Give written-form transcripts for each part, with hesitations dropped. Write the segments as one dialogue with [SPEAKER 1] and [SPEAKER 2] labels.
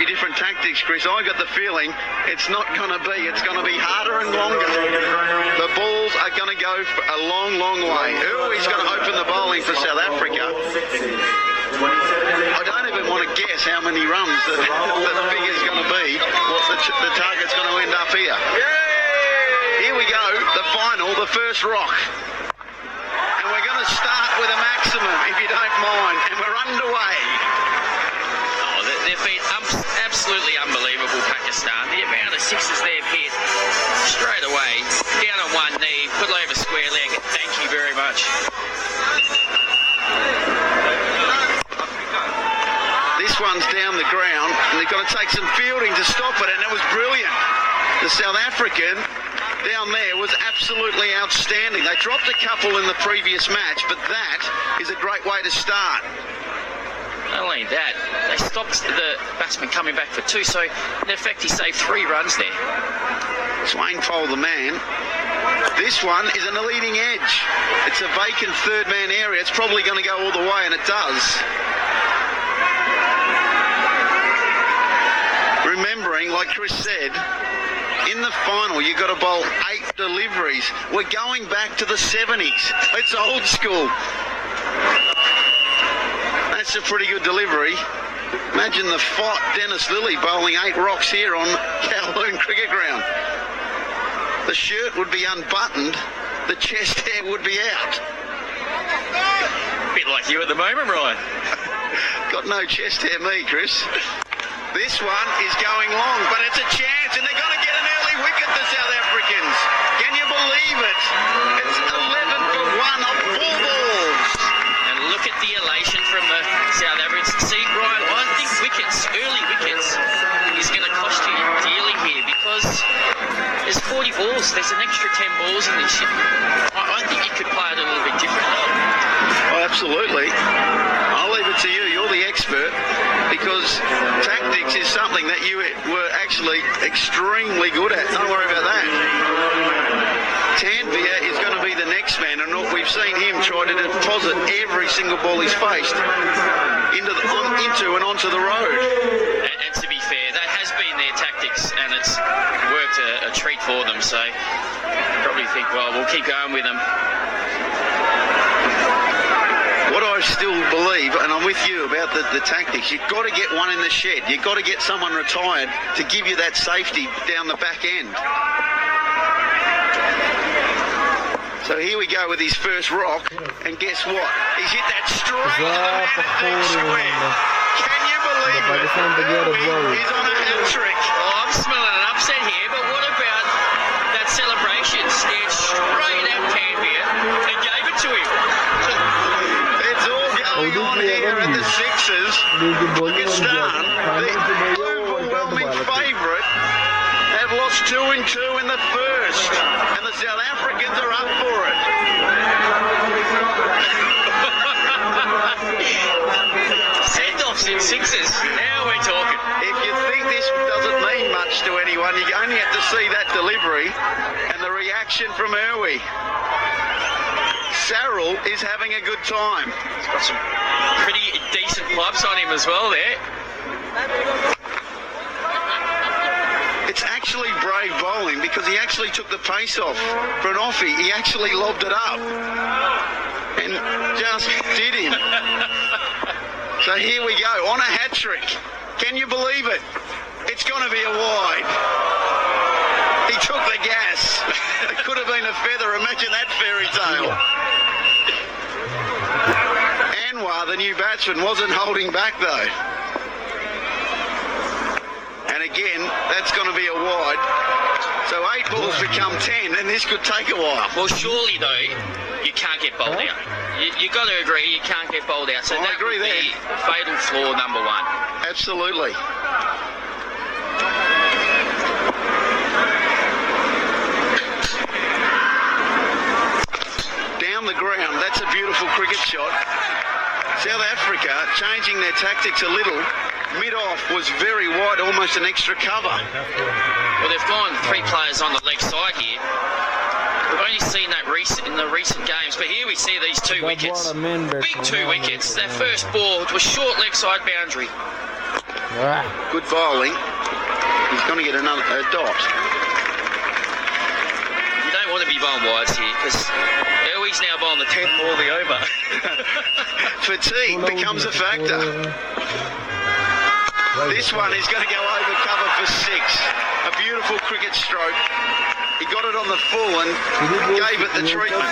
[SPEAKER 1] Different tactics, Chris. I got the feeling it's not going to be. It's going to be harder and longer. The balls are going to go for a long, long way. He's going to open the bowling for South Africa. I don't even want to guess how many runs the figure's going to be, what the target's going to end up here. Here we go, the final, the first rock. And we're going to start with a maximum, if you don't mind, and we're underway.
[SPEAKER 2] They've been absolutely unbelievable, Pakistan. The amount of sixes they've hit straight away, down on one knee, put over square leg. Thank you very much.
[SPEAKER 1] This one's down the ground, and they've got to take some fielding to stop it, and it was brilliant. The South African down there was absolutely outstanding. They dropped a couple in the previous match, but that is a great way to start.
[SPEAKER 2] Not only that, they stopped the batsman coming back for two, so in effect he saved 3 runs there.
[SPEAKER 1] Swain Pole the man. This one is in the leading edge. It's a vacant third man area. It's probably going to go all the way, and it does. Remembering, like Chris said, in the final you've got to bowl 8 deliveries. We're going back to the 70s. It's old school. That's a pretty good delivery. Imagine the fight Dennis Lilly bowling 8 rocks here on Kowloon Cricket Ground. The shirt would be unbuttoned, the chest hair would be out.
[SPEAKER 2] A bit like you at the moment, Ryan.
[SPEAKER 1] Got no chest hair, me, Chris. This one is going long, but it's a chance, and they're going to get an early wicket, the South Africans. Can you believe it? It's 11 for 1 on 4 balls.
[SPEAKER 2] Look at the elation from the South Africans. See, Brian, I think early wickets, is going to cost you dearly here because there's 40 balls. There's an extra 10 balls in this. I think you could play it a little bit differently.
[SPEAKER 1] Oh, absolutely. I'll leave it to you. You're the expert because tactics is something that you were actually extremely good at. Don't worry about that. Tanvir is going to be the next man, and we've seen him try to deposit every single ball he's faced into and onto the road.
[SPEAKER 2] And to be fair, that has been their tactics, and it's worked a treat for them. So probably think, well, we'll keep going with them.
[SPEAKER 1] What I still believe, and I'm with you about the tactics, you've got to get one in the shed. You've got to get someone retired to give you that safety down the back end. So here we go with his first rock, and guess what? He's hit that straight to the man at deep square. Can you believe it? He's on a hat-trick.
[SPEAKER 2] Oh, I'm smelling an upset here, but what about that celebration? Stared straight at Tanvir and gave it to him.
[SPEAKER 1] It's all going on here at the Sixers. Pakistan, the overwhelming favourite, have lost 2 and 2 in the first, and the South Africans are up for it.
[SPEAKER 2] Send-offs in sixes. Now we're talking.
[SPEAKER 1] If you think this doesn't mean much to anyone, you only have to see that delivery and the reaction from Irwi. Sarrell is having a good time.
[SPEAKER 2] He's got some pretty decent pipes on him as well there.
[SPEAKER 1] It's actually brave bowling because he actually took the pace off for an offie. He actually lobbed it up and just did him. So here we go on a hat-trick. Can you believe it? It's going to be a wide. He took the gas. It could have been a feather. Imagine that fairy tale. Anwar, the new batsman, wasn't holding back though. And again, that's going to be a wide. So 8 balls become 10, and this could take a while.
[SPEAKER 2] Well, surely, though, you can't get bowled out. You've got to agree, you can't get bowled out. So that would be fatal flaw number 1.
[SPEAKER 1] Absolutely. Down the ground, that's a beautiful cricket shot. South Africa changing their tactics a little. Mid-off was very wide, almost an extra cover.
[SPEAKER 2] Well, they've gone 3 players on the leg side here. We've only seen that in the recent games, but here we see these 2 wickets. Big 2 wickets. Their first ball was short leg side boundary.
[SPEAKER 1] Good bowling. He's going to get a dot.
[SPEAKER 2] You don't want to be bowling wides here because Elwie's now bowling the 10th ball of the over.
[SPEAKER 1] Fatigue becomes a factor. This one is going to go over cover for 6. A beautiful cricket stroke. He got it on the full and gave it the treatment.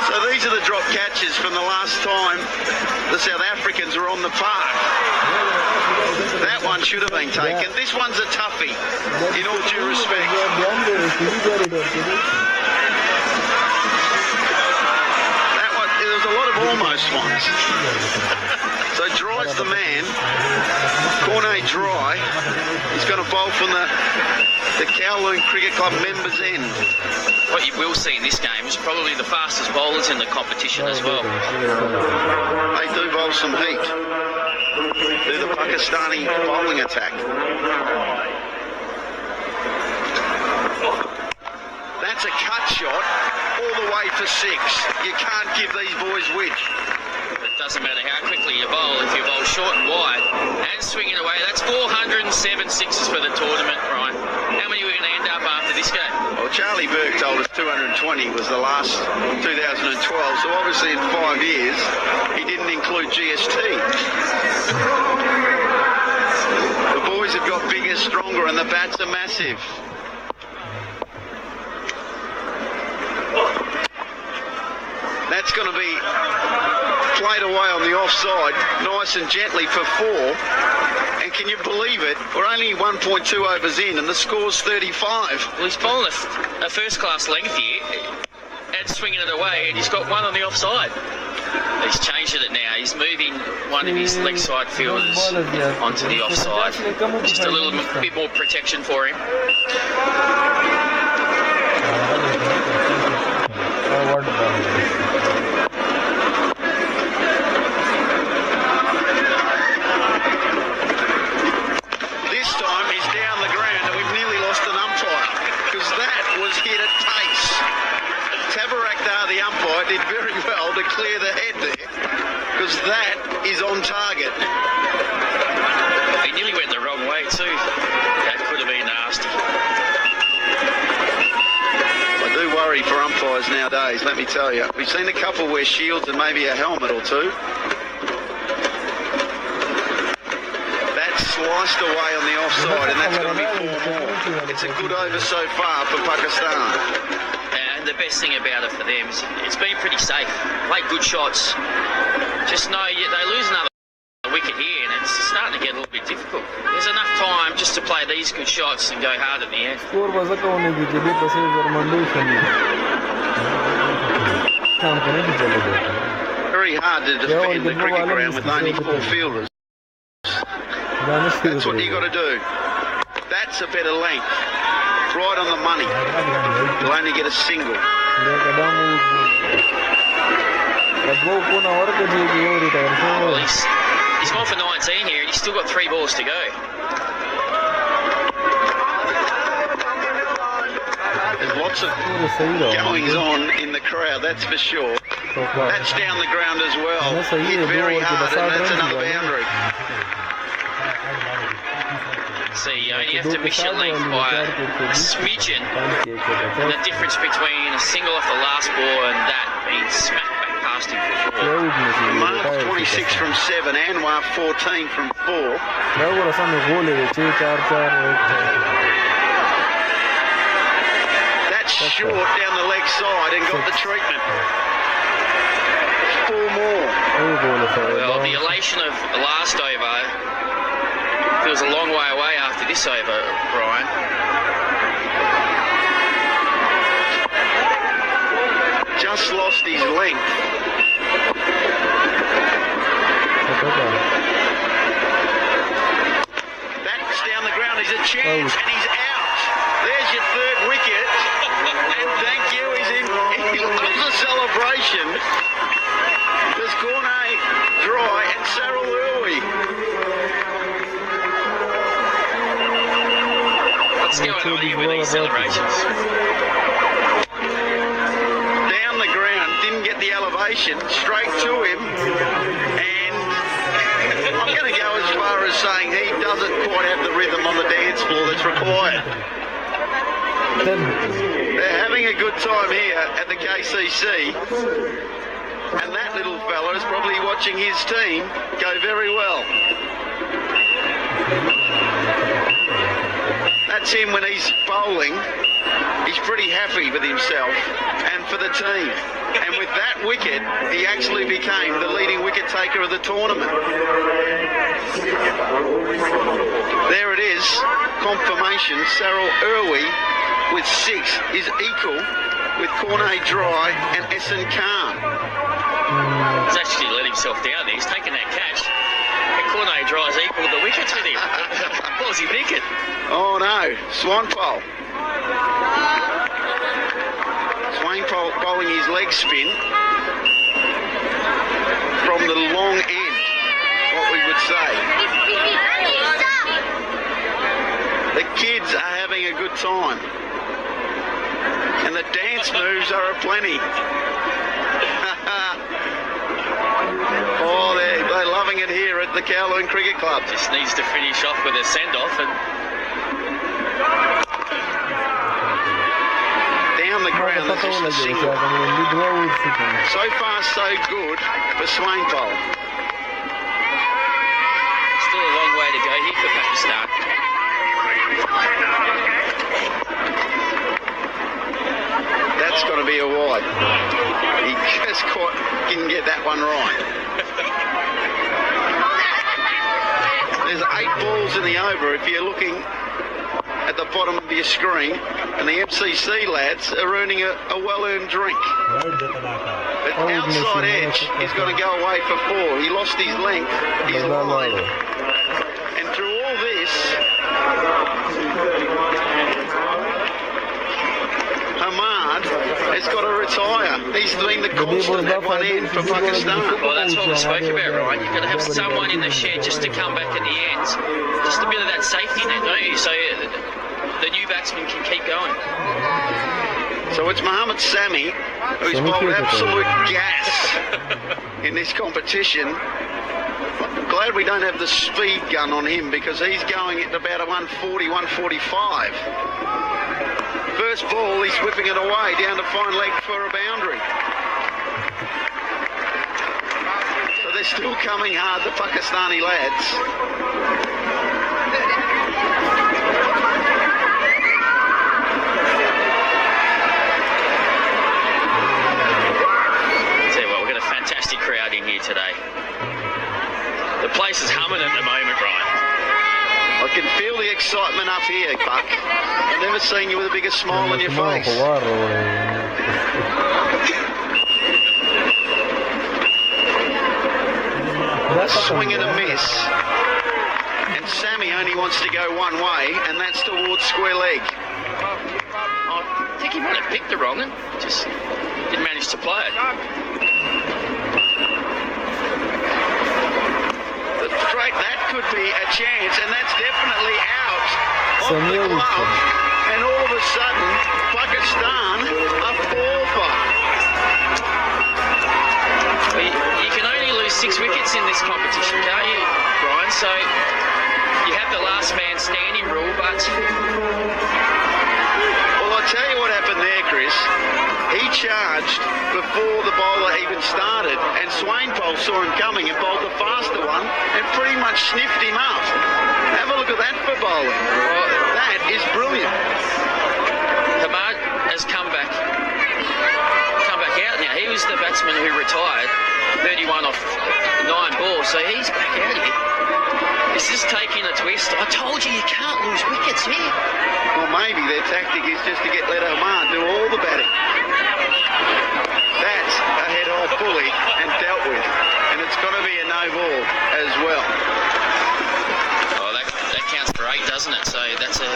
[SPEAKER 1] So these are the drop catches from the last time the South Africans were on the park. That one should have been taken. This one's a toughie, in all due respect. That one, there's a lot of almost ones. So Dry's the man. Cornet Dry. He's going to bowl from the Kowloon Cricket Club members' end.
[SPEAKER 2] What you will see in this game is probably the fastest bowlers in the competition as well.
[SPEAKER 1] They do bowl some heat. Do the Pakistani bowling attack. That's a cut shot all the way for 6. You can't give these boys width.
[SPEAKER 2] It doesn't matter how quickly you bowl. If you bowl short and wide and swing it away, that's 407 sixes for the tournament, Brian. How many are we going to end up after this game?
[SPEAKER 1] Well, Charlie Burke told us 220 was the last 2012, so obviously in 5 years he didn't include GST. The boys have got bigger, stronger, and the bats are massive. That's going to be played away on the offside, nice and gently for 4. And can you believe it? We're only 1.2 overs in, and the score's 35.
[SPEAKER 2] Well, he's bowling a first-class length here, and swinging it away, and he's got one on the offside. He's changed it now. He's moving one of his leg side fielders onto the offside. Just a little bit more protection for him.
[SPEAKER 1] This time he's down the ground and we've nearly lost an umpire because that was hit at pace. Tabarakdar, the umpire, did very well to clear the head there because that is on target.
[SPEAKER 2] He nearly went the wrong way too. That could have been nasty.
[SPEAKER 1] I do worry for umpires nowadays, let me tell you. We've seen a couple wear shields and maybe a helmet or two. That's sliced away on the offside and that's going to be 4 more. It's a good over so far for Pakistan.
[SPEAKER 2] And the best thing about it for them is it's been pretty safe. Played good shots. Just know they lose another wicket here and it's starting to get a little bit difficult. There's enough time just to play these good shots and go hard at the end.
[SPEAKER 1] Very hard to defend the cricket ground with only 4 fielders. That's what you got to do. That's a better length. Right on the money. You'll only get a single.
[SPEAKER 2] Well, he's gone for 19 here and he's still got 3 balls to go.
[SPEAKER 1] There's lots of goings on in the crowd, that's for sure. That's down the ground as well. Hit very hard and that's another boundary.
[SPEAKER 2] See, you only have to miss your length by a smidgen. And the difference between a single off the last ball and that being smacked back past him for 4.
[SPEAKER 1] Mark 26 from 7, Anwar 14 from 4. That's short down the leg side and got the treatment. 4 more.
[SPEAKER 2] Well, the elation of the last over feels a long way away after this over, Brian.
[SPEAKER 1] Just lost his length. That's down the ground. He's a chance and he's out. There's your 3rd wicket. And thank you. He loves the celebration. There's Cornet Dry and Sarah Louie.
[SPEAKER 2] What's going on here with these celebrations?
[SPEAKER 1] Down the ground, didn't get the elevation. formation straight to him, and I'm going to go as far as saying he doesn't quite have the rhythm on the dance floor that's required. They're having a good time here at the KCC, and that little fella is probably watching his team go very well. That's him when he's bowling. He's pretty happy with himself and for the team. And with that wicket, he actually became the leading wicket taker of the tournament. There it is, confirmation. Saril Irwi with 6 is equal with Cornet Dry and Essen Khan.
[SPEAKER 2] He's actually let himself down there. He's taken that catch. And Cornet Dry's equalled the wickets with him. What was he thinking?
[SPEAKER 1] Oh no, Swainpole. Swainpole bowling his leg spin from the long end, what we would say. The kids are having a good time. And the dance moves are aplenty. Oh, they're loving it here at the Kowloon Cricket Club.
[SPEAKER 2] Just needs to finish off with a send-off and
[SPEAKER 1] down the ground. There's just a single. So far, so good for Swainpole.
[SPEAKER 2] still a long way to go here for Pakistan.
[SPEAKER 1] That's got to be a wide. He just didn't get that one right. There's 8 balls in the over if you're looking at the bottom of your screen, and the MCC lads are earning a well-earned drink. But outside edge is going to go away for 4. He lost his length, his line. And through all this, Hamad has got to retire. He's been the constant at one end for Pakistan.
[SPEAKER 2] Well, that's what we spoke about, right? You've got to have someone in the shed just to come back at the end. Just a bit of that safety net, don't you? So the new batsman can keep going.
[SPEAKER 1] So it's Mohammad Sami, who's bowled absolute gas in this competition. Glad we don't have the speed gun on him, because he's going at about a 140, 145. First ball, he's whipping it away down to fine leg for a boundary. So they're still coming hard, the Pakistani lads.
[SPEAKER 2] Fantastic crowd in here today. The place is humming at the moment, Ryan.
[SPEAKER 1] I can feel the excitement up here, Buck. I've never seen you with a bigger smile on your face. Swing and a miss. And Sammy only wants to go one way, and that's towards square leg.
[SPEAKER 2] I think he might have picked the wrong one, just didn't manage to play it.
[SPEAKER 1] That could be a chance, and that's definitely out of the glove. And all of a sudden, Pakistan are 4 for.
[SPEAKER 2] You can only lose 6 wickets in this competition, can't you, Brian? So you have the last man standing rule, but...
[SPEAKER 1] Well, I'll tell you what happened there, Chris. He charged before the bowler even started, and Swainpole saw him coming and bowled the faster one and pretty much sniffed him up. Have a look at that for bowling. Well, that is brilliant.
[SPEAKER 2] Hamad has come back out now. He was the batsman who retired 31 off 9 balls, so he's back out here. This is taking a twist. I told you can't lose wickets here.
[SPEAKER 1] Well, maybe their tactic is just to let Hamad do all the batting. That's a head off fully and dealt with, and it's got to be a no ball as well.
[SPEAKER 2] Oh, that counts for 8, doesn't it? So that's a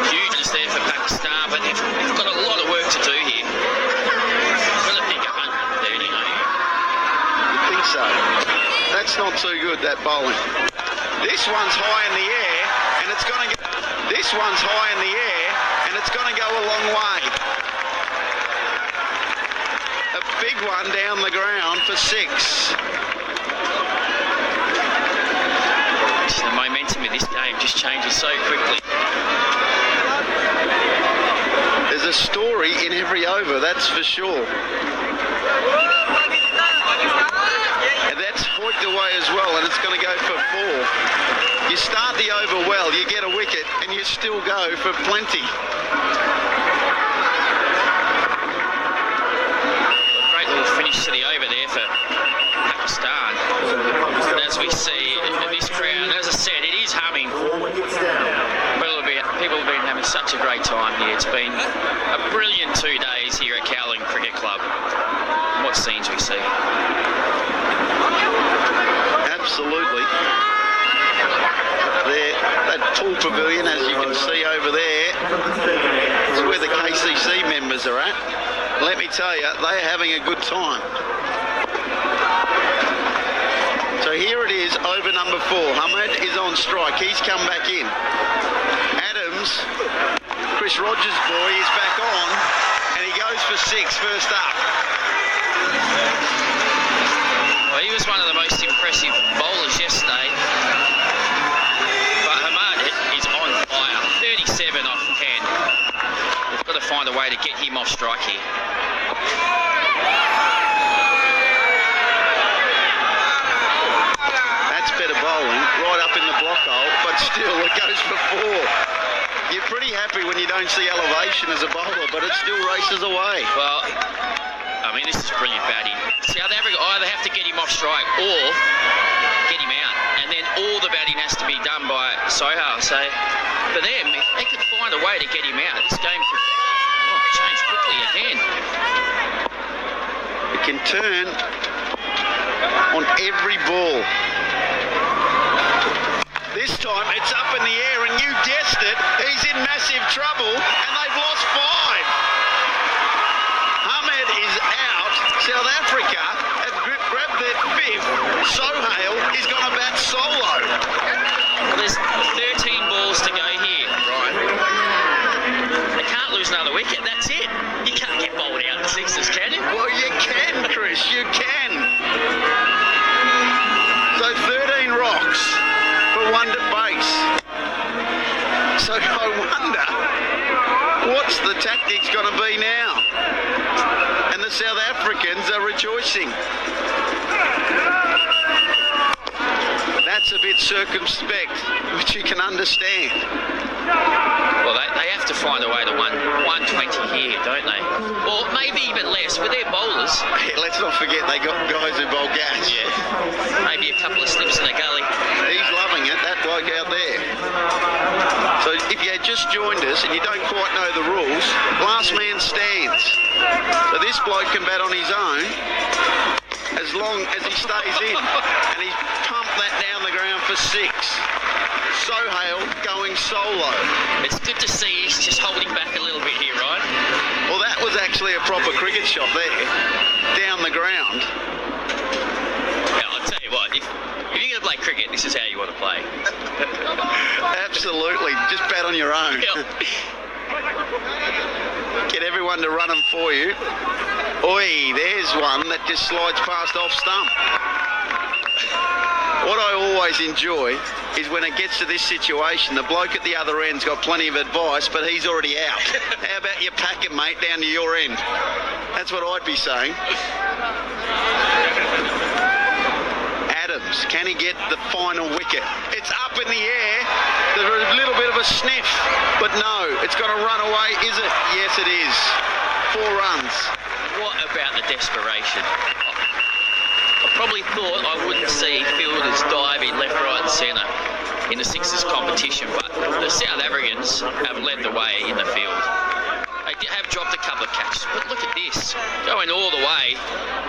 [SPEAKER 2] hugeness there for Pakistan, but they've got a lot of work to do here. I'm going to think 130, don't you?
[SPEAKER 1] I think so. That's not too good, that bowling. This one's high in the air, and it's going to go. This one's high in the air, and it's going to go a long way. A big one down the ground for 6.
[SPEAKER 2] The momentum of this game just changes so quickly.
[SPEAKER 1] There's a story in every over, that's for sure. And that's hoiked away as well, and it's going to go for 4. You start the over well, you get a wicket, and you still go for plenty.
[SPEAKER 2] A great little finish to the over there for Pakistan. And as we see this crowd, as I said, it is humming. People have been having such a great time here. It's been a brilliant 2 days here at Cowling Cricket Club. What scenes we see.
[SPEAKER 1] Absolutely. There, that tall pavilion, as you can see over there, is where the KCC members are at. Let me tell you, they're having a good time. So here it is, over number 4. Hamad is on strike. He's come back in. Adams, Chris Rogers' boy, is back on, and he goes for 6 first up.
[SPEAKER 2] Well, he was one of the most impressive bowlers yesterday. But Hamad is on fire. 37 off 10. We've got to find a way to get him off strike here.
[SPEAKER 1] That's better bowling, right up in the block hole, but still it goes for 4. You're pretty happy when you don't see elevation as a bowler, but it still races away.
[SPEAKER 2] Well, I mean, this is brilliant batting. South Africa either have to get him off strike or get him out. And then all the batting has to be done by Sohail. So for them, if they could find a way to get him out, this game could change quickly again.
[SPEAKER 1] It can turn on every ball. This time it's up in the air, and you guessed it, he's in massive trouble, and they've lost 5. Ahmed is out. South Africa have grabbed their 5th. Sohail is going to bat solo.
[SPEAKER 2] Well, there's 13 balls to go here, Brian. They can't lose another wicket, that's it. You can't get bowled out in 6s, can you?
[SPEAKER 1] Well, you can, Chris, you can. So 13 rocks for 1 to base. So I wonder, what's the tactics going to be now? And the South Africans are rejoicing. That's a bit circumspect, which you can understand.
[SPEAKER 2] Well, they have to find a way to 120 here, don't they? Or maybe even less with their bowlers.
[SPEAKER 1] Yeah, let's not forget they got guys who bowl gas.
[SPEAKER 2] Yeah. Maybe a couple of slips in the gully.
[SPEAKER 1] He's loving it, that bloke out there. So if you had just joined us and you don't quite know the rules, last man stands. So this bloke can bat on his own as long as he stays in. And he's pumped that down the ground for 6. Sohail going solo.
[SPEAKER 2] It's good to see he's just holding back a little bit here, right?
[SPEAKER 1] Well, that was actually a proper cricket shot there, down the ground.
[SPEAKER 2] Yeah, I'll tell you what, if you're going to play cricket, this is how you want to play.
[SPEAKER 1] Absolutely, just bat on your own.
[SPEAKER 2] Yeah.
[SPEAKER 1] Get everyone to run them for you. Oi, there's one that just slides past off stump. What I always enjoy is when it gets to this situation, the bloke at the other end's got plenty of advice, but he's already out. How about you pack it, mate, down to your end? That's what I'd be saying. Adams, can he get the final wicket? It's up in the air. There's a little bit of a sniff, but no, it's going to run away, is it? Yes, it is. 4 runs.
[SPEAKER 2] What about the desperation? I probably thought I wouldn't see fielders diving left, right and centre in the 6s competition, but the South Africans have led the way in the field. They have dropped a couple of catches, but look at this. Going all the way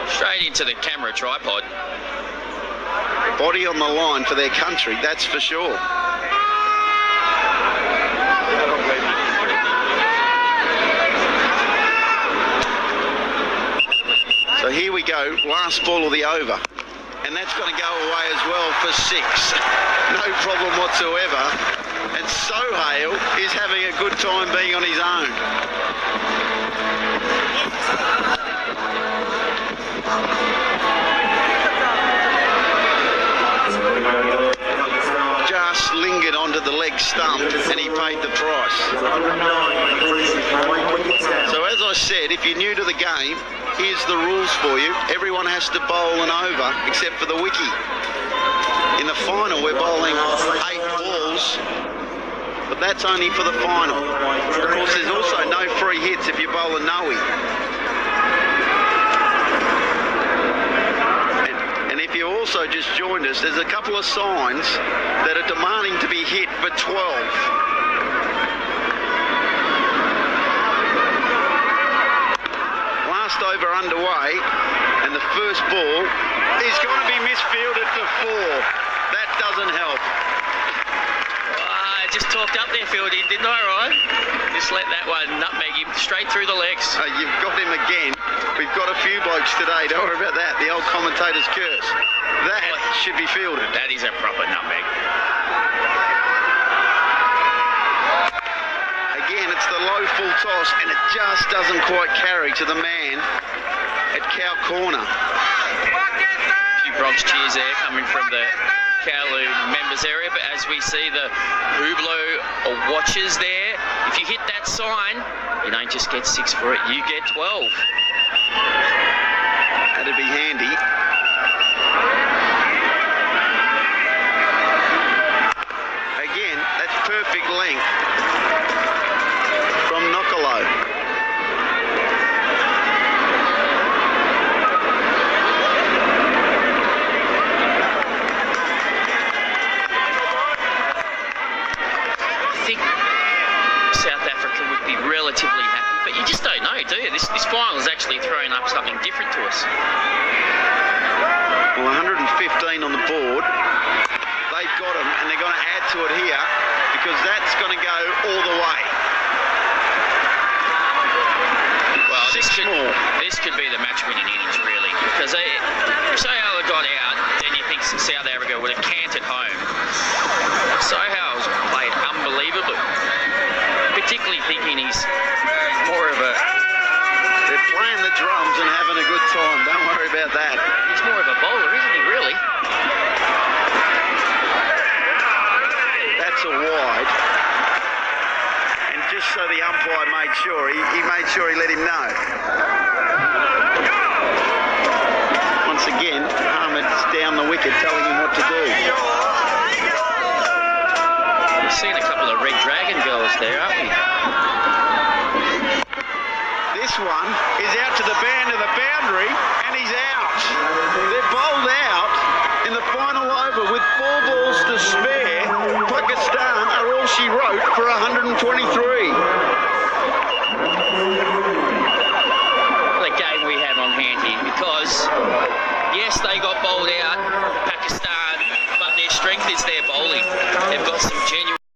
[SPEAKER 2] straight into the camera tripod.
[SPEAKER 1] Body on the line for their country, that's for sure. So here we go, last ball of the over. And that's going to go away as well for 6. No problem whatsoever. And Sohail is having a good time being on his own. if you're new to the game, here's the rules for you. Everyone has to bowl an over except for the wicky. In the final, we're bowling 8 balls, but that's only for the final. Of course, there's also no free hits if you bowl a no-ey. And if you also just joined us, there's a couple of signs that are demanding to be hit for 12. Last over underway, and the first ball is going to be misfielded for 4. That doesn't help.
[SPEAKER 2] I just talked up their fielding, didn't I, Ryan? Just let that one nutmeg him straight through the legs.
[SPEAKER 1] You've got him again. We've got a few blokes today. Don't worry about that. The old commentator's curse. That should be fielded.
[SPEAKER 2] That is a proper nutmeg.
[SPEAKER 1] Again, it's the low full toss, and it just doesn't quite carry to the man at cow corner.
[SPEAKER 2] A few Bronx cheers there coming from the Kowloon members area, but as we see the Hublot watchers there, if you hit that sign, you don't just get 6 for it, you get 12.
[SPEAKER 1] That'd be handy. Again, that's perfect length from Nokolo.
[SPEAKER 2] I think South Africa would be relatively happy, but you just don't know, do you? This final is actually throwing up something different to us.
[SPEAKER 1] Well, 115 on the board. They've got them, and they're going to add to it here because that's going to go all the way.
[SPEAKER 2] Well, this could be the match-winning innings, really, because if Sohail had got out, then you think South Africa would have canted home. Sohail's played unbelievably, particularly thinking he's more of a...
[SPEAKER 1] They're playing the drums and having a good time. Don't worry about that.
[SPEAKER 2] He's more of a bowler, isn't he, really?
[SPEAKER 1] That's a wide. And just so the umpire made sure, he made sure he let him know. Once again, Ahmed's down the wicket telling him what to do.
[SPEAKER 2] We've seen a couple of Red Dragon girls there, aren't we?
[SPEAKER 1] This one is out to the band of the boundary, and he's out. They're bowled out in the final over with 4 balls to spare. Pakistan are all she wrote for 123.
[SPEAKER 2] The game we have on hand here, because yes, they got bowled out, Pakistan, but their strength is their bowling. They've got some genuine